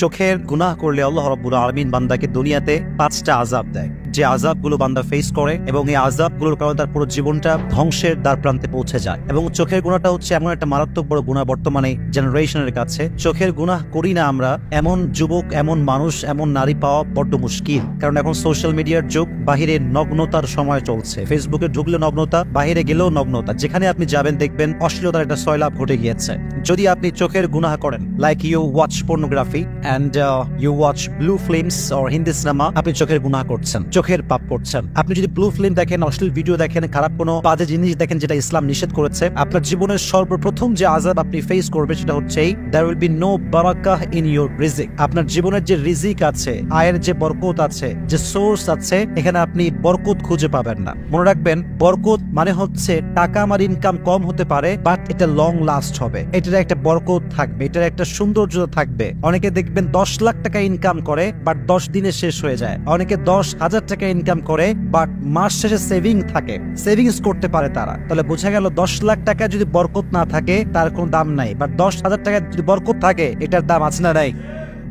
চোখের গুনাহ করলে আল্লাহ রাব্বুল আলামিন বান্দাকে দুনিয়াতে 5টা আযাব দেয়, যে আযাবগুলো বান্দা ফেস করে এবং এই আযাবগুলোর কারণে তার পুরো জীবনটা ধ্বংসের দ্বার প্রান্তে পৌঁছে যায়। এবং চোখের গুনাহটা হচ্ছে এমন একটা মারাত্মক বড় গুনাহ বর্তমানে জেনারেশনের কাছে। চোখের গুনাহ করি না আমরা এমন যুবক, এমন মানুষ, এমন নারী পাওয়া বড্ড মুশকিল। কারণ এখন সোশ্যাল মিডিয়ার যুগ, বাহিরে নগ্নতার সময় চলছে। ফেসবুকে ঢুকলে নগ্নতা, বাহিরে গেলেও নগ্নতা। যেখানে আপনি যাবেন দেখবেন অশ্লীলতার একটা সয়লাভ ঘটে গিয়েছে। যদি আপনি চোখের গুনাহ করেন, like you watch pornography and you watch blue films or Hindi cinema, আপনি চোখের গুনাহ করছেন, চোখের পাপ করছেন। আপনি যদি ব্লু ফিল্ম দেখেন, অশ্লীল ভিডিও দেখেন, খারাপ কোনো বাজে জিনিস দেখেন যেটা ইসলাম নিষেধ করেছে, আপনার জীবনের সর্বপ্রথম যে আযাব আপনি ফেস করবেন সেটা হচ্ছে there will be no barakah in your রিজিক। আপনার জীবনের যে রিজিক আছে, আয়ের যে বরকত আছে, যে সোর্স আছে, এখানে আপনি বরকত খুঁজে পাবেন না। মনে রাখবেন, বরকত মানে হচ্ছে টাকা আমার ইনকাম কম হতে পারে, বাট এটা লং লাস্ট হবে, এটার একটা বরকত থাকবে, এটার একটা সৌন্দর্য থাকবে। অনেকে দেখবেন 10 লাখ টাকা ইনকাম করে, বাট 10 দিনে শেষ হয়ে যায়। অনেকে 10,000 টাকা ইনকাম করে, বাট মাস শেষে সেভিং থাকে, সেভিংস করতে পারে তারা। তাহলে বোঝা গেল 10 লাখ টাকা যদি বরকত না থাকে তার কোনো দাম নাই, বাট 10,000 টাকা যদি বরকত থাকে এটার দাম আছে না নাই?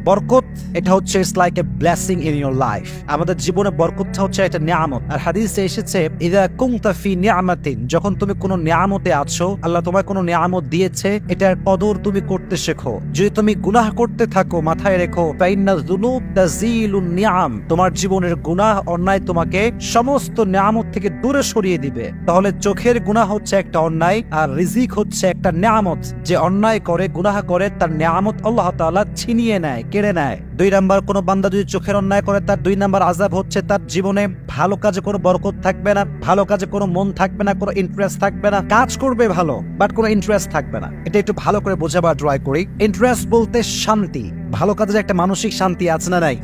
বরকত এটা হচ্ছে it's like a blessing in your life. আমাদের জীবনে বরকতটা হচ্ছে একটা নিয়ামত। আর হাদিসে এসেছে ইযা কুনতা ফি নিয়ামাতিন, যখন তুমি কোনো নিয়ামতে আছো, আল্লাহ তোমায় কোনো নিয়ামত দিয়েছে, এটার কদর তুমি করতে শেখো। যদি তুমি গুনাহ করতে থাকো, মাথায় রেখো ফাইন্না যুনুব তাযিলুন নিয়াম, তোমার জীবনের গুনাহ অন্যায় তোমাকে সমস্ত নিয়ামত থেকে দূরে সরিয়ে দিবে। তাহলে চোখের গুনাহ হচ্ছে একটা অন্যায়, আর রিজিক হচ্ছে একটা নিয়ামত। যে অন্যায় করে, গুনাহ করে, তার নিয়ামত আল্লাহ তাআলা ছিনিয়ে নেয়, কেড়ে নেয়। 2 নাম্বার, কোন বান্দা যদি চোখের অন্যায় করে, তার 2 নাম্বার আযাব হচ্ছে তার জীবনে ভালো কাজে কোনো বরকত থাকবে না, ভালো কাজে কোনো মন থাকবে না, কোনো ইন্টারেস্ট থাকবে না। কাজ করবে ভালো, বাট কোনো ইন্টারেস্ট থাকবে না। এটা একটু ভালো করে বোঝাবার ট্রাই করি। ইন্টারেস্ট বলতে শান্তি, ভালো কাজে একটা মানসিক শান্তি আছে না নাই?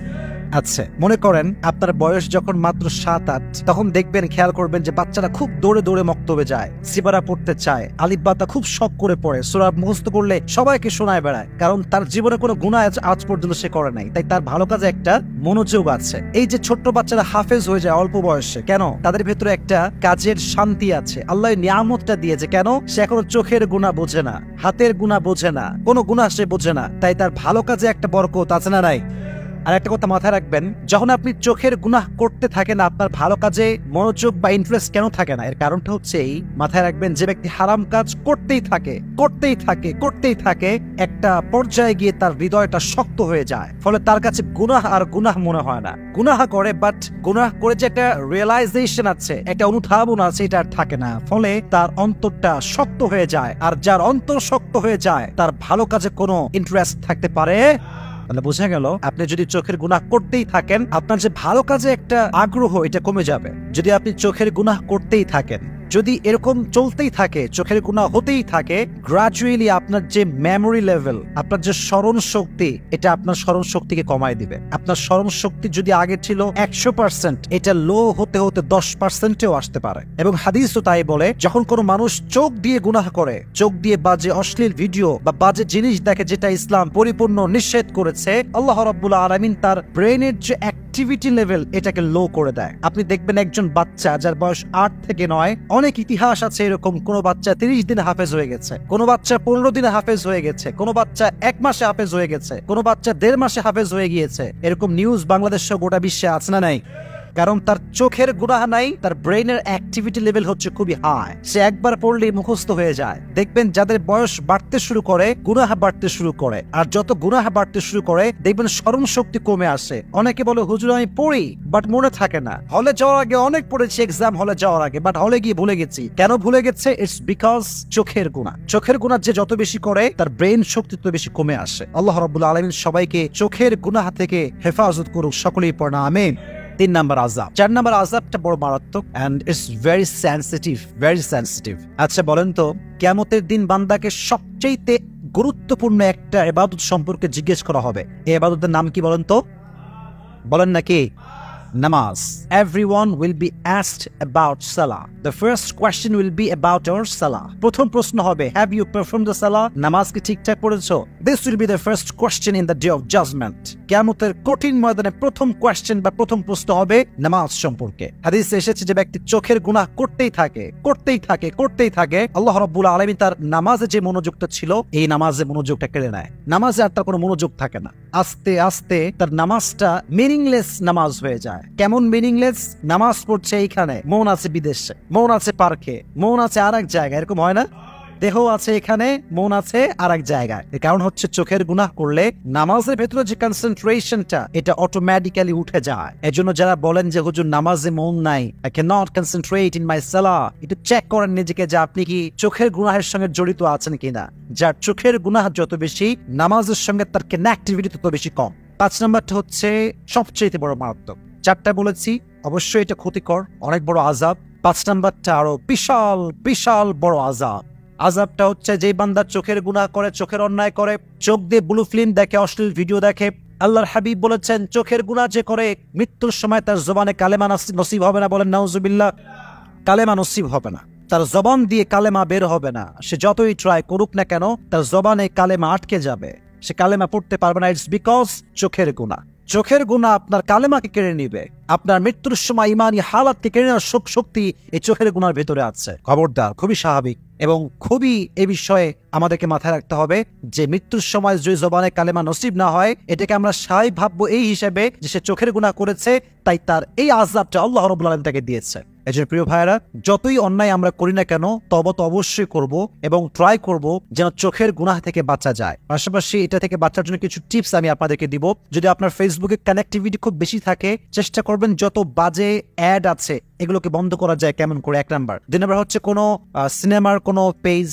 আচ্ছা, মনে করেন আপনার বয়স যখন মাত্র 7-8, তখন দেখবেন, খেয়াল করবেন যে বাচ্চারা খুব দৌড়ে দৌড়ে মক্তবে যায়, সিবারা পড়তে চায়, আলিফ বাতা খুব শখ করে পড়ে, সূরা মুখস্থ করলে সবাইকে শোনায় বেড়ায়। কারণ তার জীবনে কোনো গুনাহ আজ পর্যন্ত সে করে নাই, তাই তার ভালো কাজে একটা মনোযোগ আছে। এই যে ছোট্ট বাচ্চারা হাফেজ হয়ে যায় অল্প বয়সে, কেন? তাদের ভেতরে একটা কাজের শান্তি আছে, আল্লাহ নিয়ামতটা দিয়েছে। কেন? সে এখনো চোখের গুনাহ বোঝে না, হাতের গুনাহ বোঝে না, কোনো গুনাহ সে বোঝে না, তাই তার ভালো কাজে একটা বরকত আছে না নাই? আর একটা কথা মাথায় রাখবেন, যখন আপনি চোখের গুনাহ করতে থাকেন, আপনার ভালো কাজে মনোযোগ বা ইন্টারেস্ট কেন থাকে না? এর কারণটা হচ্ছে এই, মাথায় রাখবেন, যে ব্যক্তি হারাম কাজ করতেই থাকে, একটা পর্যায়ে গিয়ে তার হৃদয়টা শক্ত হয়ে যায়, ফলে তার কাছে গুনাহ আর গুনাহ মনে হয় না। গুনাহ করে, বাট গুনাহ করে যে একটা রিয়েলাইজেশন আছে, একটা অনুধাবন আছে, এটা আর থাকে না, ফলে তার অন্তরটা শক্ত হয়ে যায়। আর যার অন্তর শক্ত হয়ে যায়, তার ভালো কাজে কোনো ইন্টারেস্ট থাকতে পারে। তাহলে বোঝা গেল, আপনি যদি চোখের গুনাহ করতেই থাকেন, আপনার যে ভালো কাজে একটা আগ্রহ, এটা কমে যাবে। যদি আপনি চোখের গুনাহ করতেই থাকেন, যদি এরকম চলতেই থাকে, চোখের গুনাহ হতেই থাকে, গ্রাজুয়ালি আপনার যে মেমোরি লেভেল, আপনার যে স্মরণ শক্তি, এটা আপনার স্মরণ শক্তিকে কমায় দিবে। আপনার স্মরণ শক্তি যদি আগে ছিল 100%, এটা লো হতে হতে 10%-এও আসতে পারে। এবং হাদিসও তাই বলে, যখন কোনো মানুষ চোখ দিয়ে গুনাহ করে, চোখ দিয়ে বাজে অশ্লীল ভিডিও বা বাজে জিনিস দেখে, যেটা ইসলাম পরিপূর্ণ নিষেধ করেছে, আল্লাহ রাব্বুল আলামিন তার ব্রেনের যে অ্যাক্টিভিটি লেভেল, এটাকে লো করে দেয়। আপনি দেখবেন একজন বাচ্চা যার বয়স 8 থেকে 9, অনেক ইতিহাস আছে এরকম, কোন বাচ্চা 30 দিনে হাফেজ হয়ে গেছে, কোন বাচ্চা 15 দিনে হাফেজ হয়ে গেছে, কোন বাচ্চা 1 মাসে হাফেজ হয়ে গেছে, কোন বাচ্চা 1.5 মাসে হাফেজ হয়ে গিয়েছে। এরকম নিউজ বাংলাদেশ সহ গোটা বিশ্বে আছে না নাই? কারণ তার চোখের গুনাহ নাই, তার ব্রেনের অ্যাক্টিভিটি লেভেল হচ্ছে খুবই হাই, সে একবার পড়লেই মুখস্থ হয়ে যায়। দেখবেন যাদের বয়স বাড়তে শুরু করে, গুনাহ বাড়তে শুরু করে, আর যত গুনাহ বাড়তে শুরু করে, দেখবেন স্মরণ শক্তি কমে আসে। অনেকে বলে, হুজুর আমি পড়ি, বাট মনে থাকে না। হলে যাওয়ার আগে অনেক পড়েছি, এক্সাম হলে যাওয়ার আগে, বাট হলে গিয়ে ভুলে গেছি। কেন ভুলে গেছে? ইটস বিকজ চোখের গুনাহ। চোখের গুনাহ যে যত বেশি করে, তার ব্রেন শক্তি তত বেশি কমে আসে। আল্লাহ রাব্বুল আলামিন সবাইকে চোখের গুনাহ থেকে হেফাজত করুক, সকলেই পড়া আমিন। 3 নাম্বার আযাব। 4 নাম্বার আযাবটা বড় মারাত্মক, এন্ড ইটস ভেরি সেনসিটিভ। আচ্ছা বলেন তো, কিয়ামতের দিন বান্দাকে সবচেয়ে গুরুত্বপূর্ণ একটা ইবাদত সম্পর্কে জিজ্ঞেস করা হবে। এই ইবাদতের নাম কি বলেন তো? বলেন নাকি? নামাজ। Everyone will be asked about salah. The first question will be about our salah. প্রথম প্রশ্ন হবে, have you performed the salah? নামাজ কি ঠিকঠাক পড়েছো? This will be the first question in the day of judgment. কিয়ামতের কঠিন ময়দানে প্রথম কোয়েশ্চেন বা প্রথম প্রশ্ন হবে নামাজ সম্পর্কে। হাদিসে এসেছে যে ব্যক্তি চোখের গুনাহ করতেই থাকে, আল্লাহ রাব্বুল আলামিন তার নামাজে যে মনোযোগটা ছিল এই নামাজে মনোযোগটা কেড়ে নেয়। নামাজে আর তার কোনো মনোযোগ থাকে না। আস্তে আস্তে তার নামাজটা মিনিংলেস নামাজ হয়ে যায়। কেমন মিনিংলেস? নামাজ পড়ছে এইখানে, মন আছে বিদেশে, মন আছে পার্কে, মন আছে আর এক জায়গায়, এরকম হয় না? দেহ আছে এখানে, মন আছে আর এক জায়গায়। এর কারণ হচ্ছে চোখের গুনাহ করলে নামাজের ভেতরে যে কনসেন্ট্রেশনটা এটা অটোমেটিক্যালি উঠে যায়। এজন্য যারা বলেন যে হুজুর নামাজে মন নাই, I can not concentrate in my সালাহ, একটু চেক করেন নিজেকে যে আপনি কি চোখের গুনাহের সঙ্গে জড়িত আছেন কিনা। যার চোখের গুনাহ যত বেশি, নামাজের সঙ্গে তার কানেক্টিভিটি তত বেশি কম। 5 নম্বরটা হচ্ছে সবচেয়ে বড় মারাত্মক। 4টা বলেছি, অবশ্যই এটা ক্ষতিকর, অনেক বড় আযাব। 5 নম্বরটা আরো বিশাল বড় আযাব। আযাবটা হচ্ছে যে বান্দা চোখের গুনাহ করে, চোখের অন্যায় করে, চোখ দিয়ে ব্লু ফিল্ম দেখে, অশ্লীল ভিডিও দেখে। আল্লাহর হাবিব বলেছেন চোখের গুনাহ যে করে মৃত্যুর সময় তার জবানে কালেমা নসিব হবে না। বলেন নাউজুবিল্লাহ। কালেমা নসিব হবে না, তার জবান দিয়ে কালেমা বের হবে না। সে যতই ট্রাই করুক না কেন তার জবানে কালেমা আটকে যাবে, সে কালেমা পড়তে পারবে না। ইটস বিকজ চোখের গুনাহ। চোখের গুনাহ আপনার কালেমাকে কেড়ে নিবে। আপনার মৃত্যুর সময় ইমানি হালাতকে কেড়ে নেওয়ার শক্তি এই চোখের গুনার ভেতরে আছে। খবরদার, খুবই স্বাভাবিক এবং খুবই এ বিষয়ে আমাদেরকে মাথায় রাখতে হবে যে মৃত্যুর সময় যদি জবানে কালেমা নসিব না হয়, এটাকে আমরা স্বাভাবিক ভাববো এই হিসেবে যে সে চোখের গুনাহ করেছে, তাই তার এই আযাবটা আল্লাহ রাব্বুল আলামিন তাকে দিয়েছে। এজন্য প্রিয় ভাইরা, যতই অন্যায় আমরা করি না কেন তওবা তো অবশ্যই করব এবং ট্রাই করব যেন চোখের গুনাহ থেকে বাঁচা যায়। পাশাপাশি এটা থেকে বাঁচার জন্য কিছু টিপস আমি আপনাদেরকে দিব। যদি আপনার ফেসবুকে কানেক্টিভিটি খুব বেশি থাকে, চেষ্টা করবেন যত বাজে অ্যাড আছে এগুলোকে বন্ধ করা যায় কেমন করে, 1 নাম্বার। 2 নাম্বার হচ্ছে কোনো সিনেমার কোনো পেজ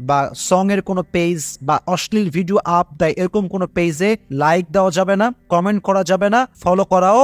বা সং এর কোনো পেজ বা অশ্লীল ভিডিও আপ দেয় এরকম কোনো পেজে লাইক দেওয়া যাবে না, কমেন্ট করা যাবে না, ফলো করাও।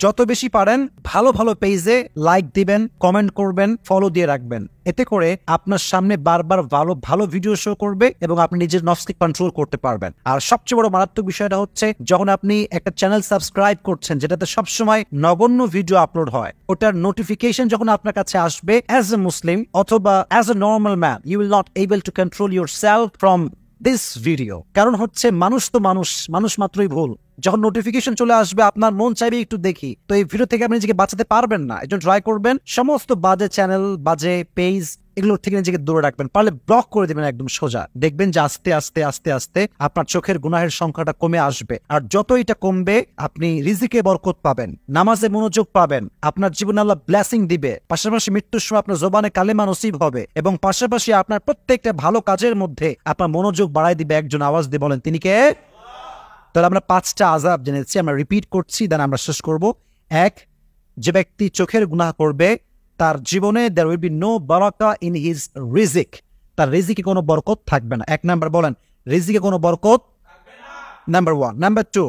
যত বেশি পারেন ভালো পেজে লাইক দিবেন, কমেন্ট করবেন, ফলো দিয়ে রাখবেন। এতে করে আপনার সামনে বারবার ভালো ভিডিও শো করবে এবং আপনি নিজের নফসকে কন্ট্রোল করতে পারবেন। আর সবচেয়ে বড় মারাত্মক বিষয়টা হচ্ছে যখন আপনি একটা চ্যানেল সাবস্ক্রাইব করছেন যেটাতে সবসময় নগণ্য ভিডিও আপলোড হয়, ওটার নোটিফিকেশন যখন আপনার কাছে আসবে, অ্যাজ এ মুসলিম অথবা as a normal man, you will not able to control yourself from this video. কারণ হচ্ছে মানুষ তো মানুষ মাত্রই ভুল। যখন নোটিফিকেশন চলে আসবে আপনার মন চাইবে একটু দেখি, তো এই ভিডিও থেকে আপনি নিজেকে বাঁচাতে পারবেন না। এজন্য ট্রাই করবেন সমস্ত বাজে চ্যানেল, বাজে পেজ এগুলোর থেকে নিজেকে দূরে রাখবেন, পারলে ব্লক করে দেবেন একদম সোজা। দেখবেন যে আস্তে আস্তে আপনার চোখের গুনাহের সংখ্যাটা কমে আসবে। আর যত এটা কমবে আপনি রিজিকে বরকত পাবেন, নামাজে মনোযোগ পাবেন, আপনার জীবনে আল্লাহ ব্লেসিং দিবে। পাশাপাশি মৃত্যুর সময় আপনার জবানে কালেমা নসিব হবে এবং পাশাপাশি আপনার প্রত্যেকটা ভালো কাজের মধ্যে আপনার মনোযোগ বাড়ায় দিবে একজন। আওয়াজ দিয়ে বলেন তিনি কে? তাহলে আমরা 5টা আযাব জেনেছি, আমরা রিপিট করছি, দেন আমরা শেষ করব। 1, যে ব্যক্তি চোখের গুনাহ করবে তার জীবনে there will be no Baraka in his রিজিক, তার রিজিকে কোনো বরকত থাকবে না। 1 নাম্বার বলেন, রিজিকে কোনো বরকত থাকবে না, নাম্বার 1। নাম্বার 2,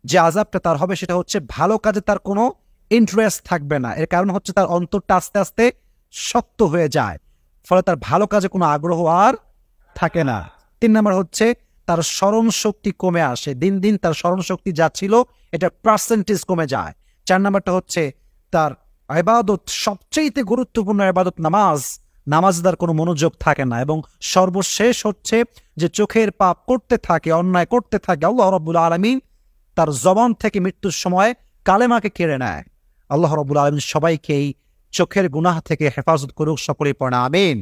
যে আযাবটা তার হবে সেটা হচ্ছে ভালো কাজে তার কোনো ইন্টারেস্ট থাকবে না। এর কারণ হচ্ছে তার অন্তরটা আস্তে আস্তে শক্ত হয়ে যায়, ফলে তার ভালো কাজে কোনো আগ্রহ আর থাকে না। 3 নাম্বার হচ্ছে তার স্মরণ শক্তি কমে আসে, দিন দিন তার স্মরণ শক্তি যা ছিল এটা পার্সেন্টেজ কমে যায়। 4 নাম্বারটা হচ্ছে তার ইবাদত, সবচেয়ে গুরুত্বপূর্ণ ইবাদত নামাজ তার কোনো মনোযোগ থাকে না। এবং সর্বশেষ হচ্ছে যে চোখের পাপ করতে থাকে, অন্যায় করতে থাকে, আল্লাহ রাব্বুল আলামিন তার জবান থেকে মৃত্যুর সময় কালেমাকে কেড়ে নেয়। আল্লাহ রাব্বুল আলামিন সবাইকে এই চোখের গুনাহ থেকে হেফাজত করুক, সকলেই পড়ে আমিন।